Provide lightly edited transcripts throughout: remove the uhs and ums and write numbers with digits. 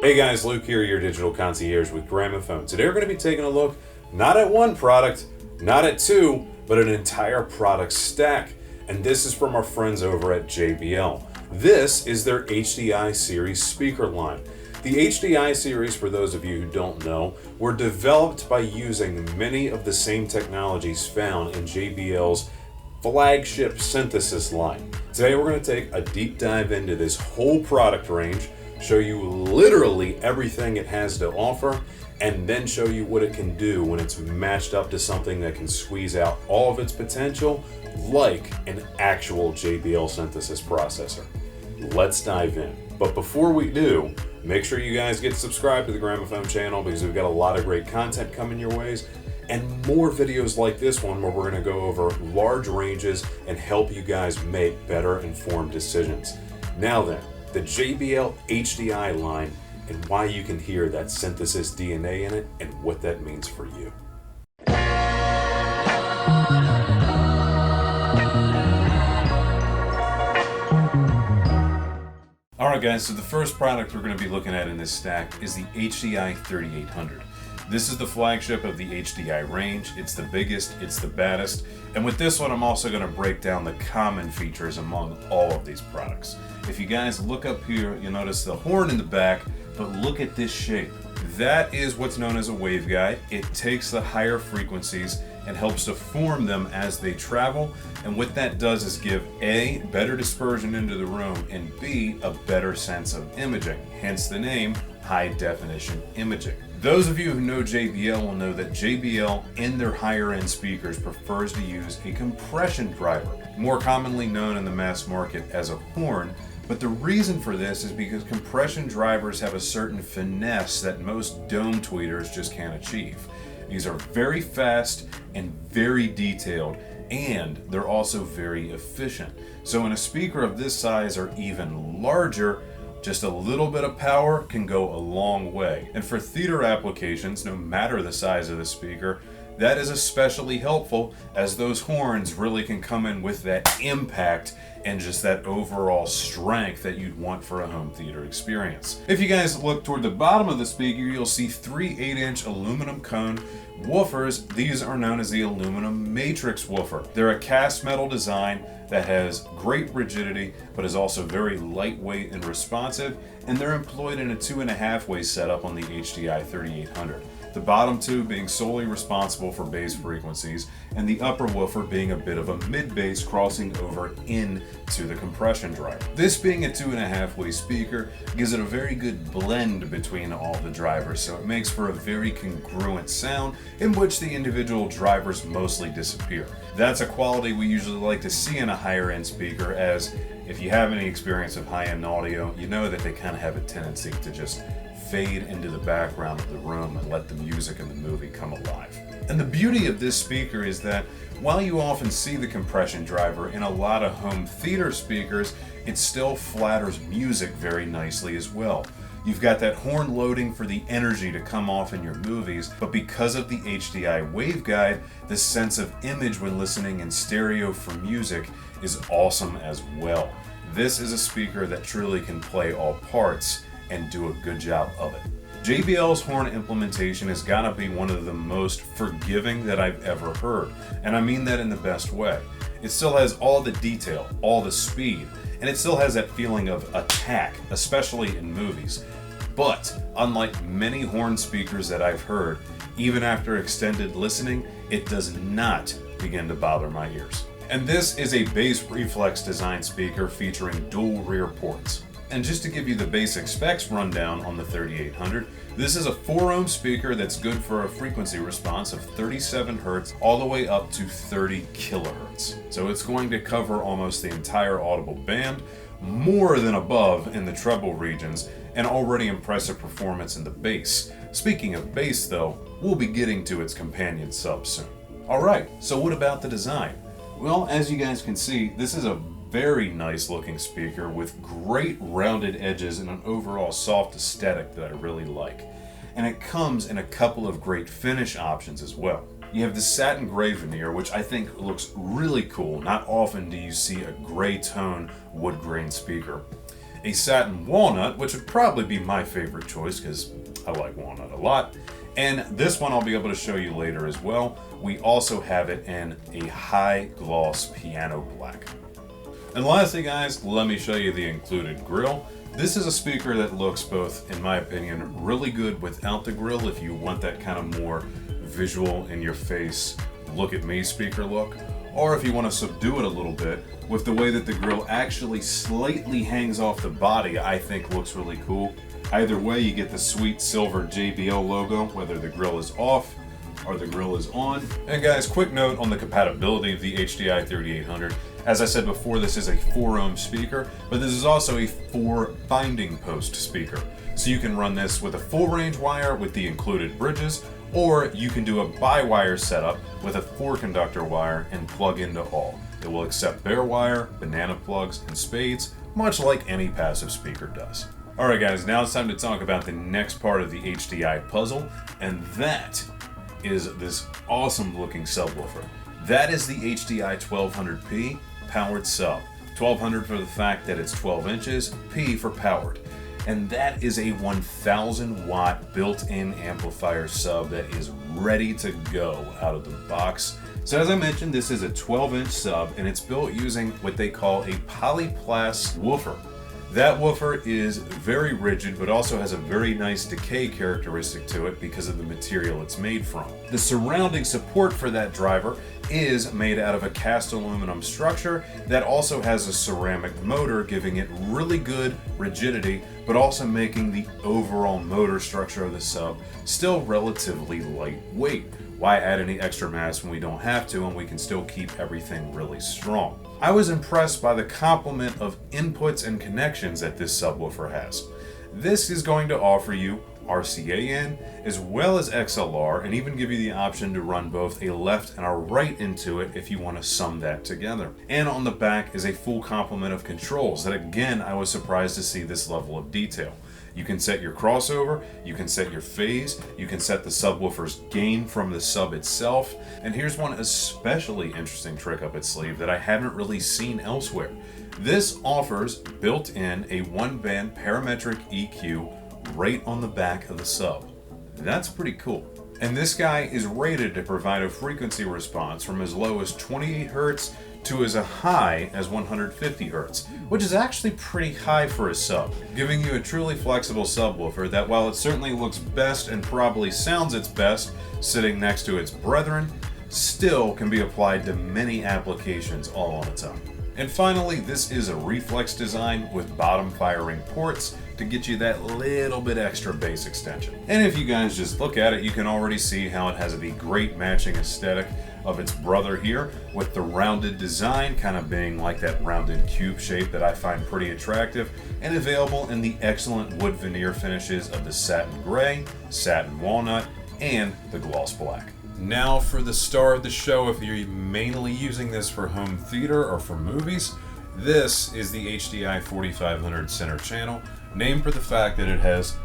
Hey guys, Luke here, your digital concierge with Gramophone. Today we're going to be taking a look not at one product, not at two, but an entire product stack. And this is from our friends over at JBL. This is their HDI Series speaker line. The HDI Series, for those of you who don't know, were developed by using many of the same technologies found in JBL's flagship synthesis line. Today we're going to take a deep dive into this whole product range, show you literally everything it has to offer, and then show you what it can do when it's matched up to something that can squeeze out all of its potential, like an actual JBL synthesis processor. Let's dive in. But before we do, make sure you guys get subscribed to the Gramophone channel because we've got a lot of great content coming your ways and more videos like this one where we're going to go over large ranges and help you guys make better informed decisions. Now then, the JBL HDI line and why you can hear that synthesis DNA in it and what that means for you. Alright guys, so the first product we're going to be looking at in this stack is the HDI 3800. This is the flagship of the HDI range. It's the biggest, it's the baddest, and with this one I'm also going to break down the common features among all of these products. If you guys look up here, you'll notice the horn in the back, but look at this shape. That is what's known as a waveguide. It takes the higher frequencies and helps to form them as they travel, and what that does is give A, better dispersion into the room, and B, a better sense of imaging, hence the name high definition imaging. Those of you who know JBL will know that JBL in their higher end speakers prefers to use a compression driver, more commonly known in the mass market as a horn. But the reason for this is because compression drivers have a certain finesse that most dome tweeters just can't achieve. These are very fast and very detailed, and they're also very efficient. So in a speaker of this size or even larger, just a little bit of power can go a long way. And for theater applications, no matter the size of the speaker, that is especially helpful, as those horns really can come in with that impact and just that overall strength that you'd want for a home theater experience. If you guys look toward the bottom of the speaker, you'll see three 8-inch aluminum cone woofers. These are known as the aluminum matrix woofer. They're a cast metal design that has great rigidity, but is also very lightweight and responsive, and they're employed in a 2.5-way setup on the HDI 3800. The bottom two being solely responsible for bass frequencies, and the upper woofer being a bit of a mid-bass crossing over into the compression driver. This being a 2.5-way speaker gives it a very good blend between all the drivers, so it makes for a very congruent sound in which the individual drivers mostly disappear. That's a quality we usually like to see in a higher end speaker, as if you have any experience of high-end audio, you know that they kind of have a tendency to just fade into the background of the room and let the music and the movie come alive. And the beauty of this speaker is that while you often see the compression driver in a lot of home theater speakers, it still flatters music very nicely as well. You've got that horn loading for the energy to come off in your movies, but because of the HDI waveguide, the sense of image when listening in stereo for music is awesome as well. This is a speaker that truly can play all parts and do a good job of it. JBL's horn implementation has got to be one of the most forgiving that I've ever heard, and I mean that in the best way. It still has all the detail, all the speed, and it still has that feeling of attack, especially in movies. But unlike many horn speakers that I've heard, even after extended listening, it does not begin to bother my ears. And this is a bass reflex design speaker featuring dual rear ports. And just to give you the basic specs rundown on the 3800, this is a 4-ohm speaker that's good for a frequency response of 37 Hz all the way up to 30 kilohertz. So it's going to cover almost the entire audible band, more than above in the treble regions, and already impressive performance in the bass. Speaking of bass though, we'll be getting to its companion sub soon. Alright, so what about the design? Well, as you guys can see, this is a very nice looking speaker with great rounded edges and an overall soft aesthetic that I really like. And it comes in a couple of great finish options as well. You have the satin gray veneer, which I think looks really cool. Not often do you see a gray tone wood grain speaker. a satin walnut, which would probably be my favorite choice because I like walnut a lot. And this one I'll be able to show you later as well. We also have it in a high gloss piano black. And lastly guys, let me show you the included grill. This is a speaker that looks both, in my opinion, really good without the grill if you want that kind of more visual in your face, look at me speaker look, or if you want to subdue it a little bit with the way that the grill actually slightly hangs off the body, I think looks really cool. Either way, you get the sweet silver JBL logo, whether the grill is off or the grill is on. And guys, quick note on the compatibility of the HDI 3800. As I said before, this is a 4-ohm speaker, but this is also a 4 binding post speaker. So you can run this with a full range wire with the included bridges, or you can do a bi-wire setup with a 4 conductor wire and plug into all. It will accept bare wire, banana plugs, and spades, much like any passive speaker does. Alright guys, now it's time to talk about the next part of the HDI puzzle, and that is this awesome looking subwoofer. That is the HDI 1200P powered sub. 1200 for the fact that it's 12 inches, P for powered. And that is a 1000 watt built-in amplifier sub that is ready to go out of the box. So as I mentioned, this is a 12-inch sub and it's built using what they call a polyplast woofer. That woofer is very rigid, but also has a very nice decay characteristic to it because of the material it's made from. The surrounding support for that driver is made out of a cast aluminum structure that also has a ceramic motor, giving it really good rigidity, but also making the overall motor structure of the sub still relatively lightweight. Why add any extra mass when we don't have to and we can still keep everything really strong? I was impressed by the complement of inputs and connections that this subwoofer has. This is going to offer you RCA in as well as XLR, and even give you the option to run both a left and a right into it if you want to sum that together. And on the back is a full complement of controls that, again, I was surprised to see this level of detail. You can set your crossover, you can set your phase, you can set the subwoofer's gain from the sub itself, and here's one especially interesting trick up its sleeve that I haven't really seen elsewhere. This offers built-in a 1-band parametric EQ right on the back of the sub. That's pretty cool. And this guy is rated to provide a frequency response from as low as 28 Hz to as high as 150 Hz, which is actually pretty high for a sub, giving you a truly flexible subwoofer that, while it certainly looks best and probably sounds its best sitting next to its brethren, still can be applied to many applications all on its own. And finally, this is a reflex design with bottom firing ports to get you that little bit extra bass extension. And if you guys just look at it, you can already see how it has the great matching aesthetic of its brother here, with the rounded design kind of being like that rounded cube shape that I find pretty attractive, and available in the excellent wood veneer finishes of the satin gray, satin walnut, and the gloss black. Now for the star of the show, if you're mainly using this for home theater or for movies, this is the HDI 4500 center channel, named for the fact that it has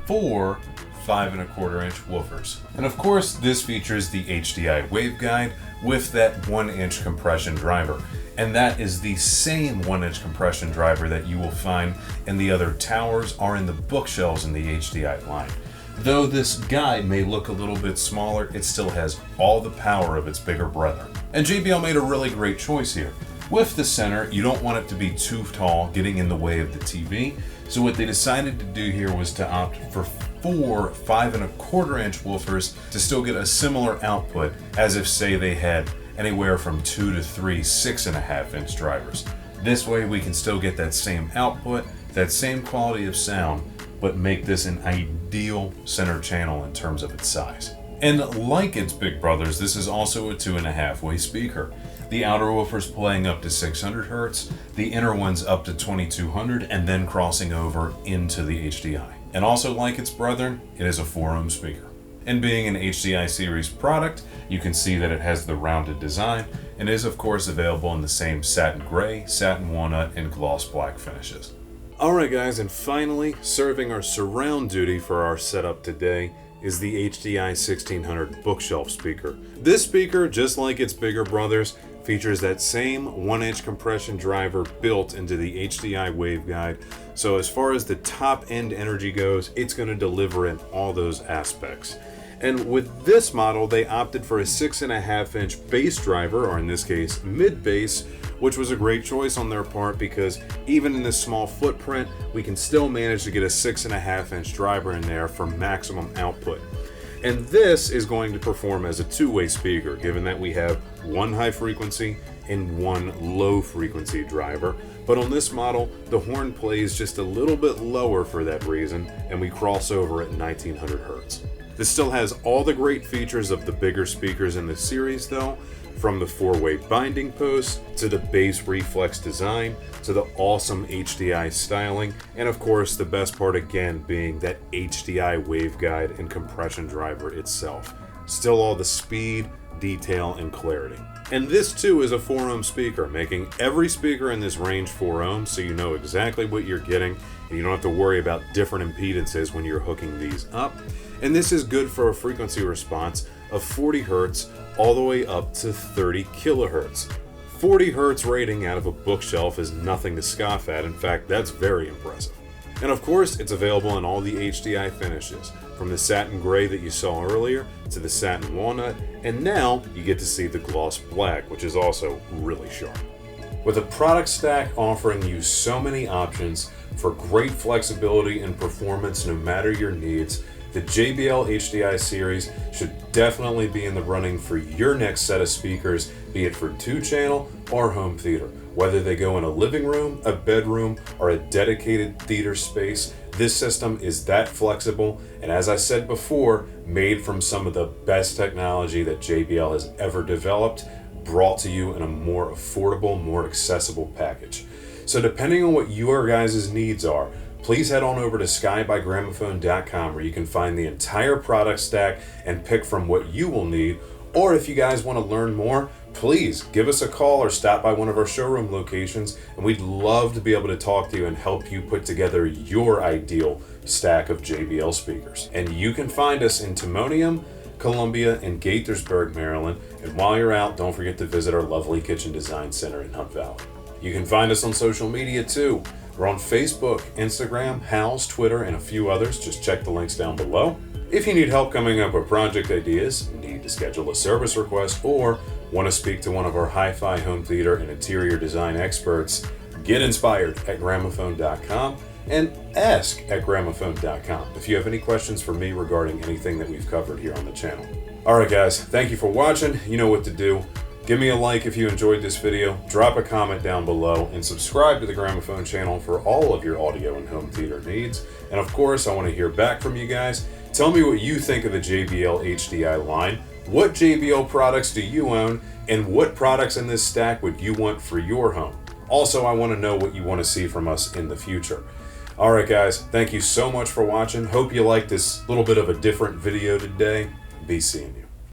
4 5¼ inch woofers. And of course, this features the HDI waveguide with that 1-inch compression driver. And that is the same 1-inch compression driver that you will find in the other towers or in the bookshelves in the HDI line. Though this guide may look a little bit smaller, it still has all the power of its bigger brother. And JBL made a really great choice here. With the center, you don't want it to be too tall, getting in the way of the TV. So what they decided to do here was to opt for 4 5¼ inch woofers to still get a similar output as if, say, they had anywhere from 2 to 3 6½ inch drivers. This way we can still get that same output, that same quality of sound, but make this an ideal center channel in terms of its size. And like its big brothers, this is also a 2.5-way speaker. The outer woofer's playing up to 600 Hz, the inner one's up to 2200, and then crossing over into the HDI. And also like its brethren, it is a 4-ohm speaker. And being an HDI Series product, you can see that it has the rounded design, and is of course available in the same satin gray, satin walnut, and gloss black finishes. Alright guys, and finally, serving our surround duty for our setup today is the HDI 1600 bookshelf speaker. This speaker, just like its bigger brothers, features that same 1-inch compression driver built into the HDI waveguide. So as far as the top end energy goes, it's going to deliver in all those aspects. And with this model, they opted for a 6.5-inch bass driver, or in this case, mid bass, which was a great choice on their part because even in this small footprint, we can still manage to get a 6.5-inch driver in there for maximum output. And this is going to perform as a two-way speaker, given that we have one high frequency and one low frequency driver. But on this model, the horn plays just a little bit lower for that reason, and we cross over at 1900 Hertz. This still has all the great features of the bigger speakers in the series though, from the 4-way binding post, to the bass reflex design, to the awesome HDI styling, and of course the best part again being that HDI waveguide and compression driver itself. Still all the speed, detail, and clarity. And this too is a 4-ohm speaker, making every speaker in this range 4 ohms, so you know exactly what you're getting, and you don't have to worry about different impedances when you're hooking these up. And this is good for a frequency response of 40 Hertz all the way up to 30 kilohertz. 40 Hertz rating out of a bookshelf is nothing to scoff at. In fact, that's very impressive. And of course, it's available in all the HDI finishes, from the satin gray that you saw earlier to the satin walnut, and now you get to see the gloss black, which is also really sharp. With a product stack offering you so many options for great flexibility and performance no matter your needs, the JBL HDI Series should definitely be in the running for your next set of speakers, be it for 2-channel or home theater. Whether they go in a living room, a bedroom, or a dedicated theater space, this system is that flexible, and as I said before, made from some of the best technology that JBL has ever developed, brought to you in a more affordable, more accessible package. So depending on what your guys' needs are, please head on over to skybygramophone.com where you can find the entire product stack and pick from what you will need. Or if you guys want to learn more, please give us a call or stop by one of our showroom locations, and we'd love to be able to talk to you and help you put together your ideal stack of JBL speakers. And you can find us in Timonium, Columbia, and Gaithersburg, Maryland. And while you're out, don't forget to visit our lovely Kitchen Design Center in Hunt Valley. You can find us on social media too. We're on Facebook, Instagram, Houzz, Twitter, and a few others. Just check the links down below. If you need help coming up with project ideas, need to schedule a service request, or want to speak to one of our hi-fi home theater and interior design experts, get inspired at gramophone.com and ask at gramophone.com if you have any questions for me regarding anything that we've covered here on the channel. Alright guys, thank you for watching. You know what to do. Give me a like if you enjoyed this video, drop a comment down below, and subscribe to the Gramophone channel for all of your audio and home theater needs. And of course, I want to hear back from you guys. Tell me what you think of the JBL HDI line. What JBL products do you own, and what products in this stack would you want for your home? Also, I want to know what you want to see from us in the future. Alright guys, thank you so much for watching. Hope you liked this little bit of a different video today. Be seeing you.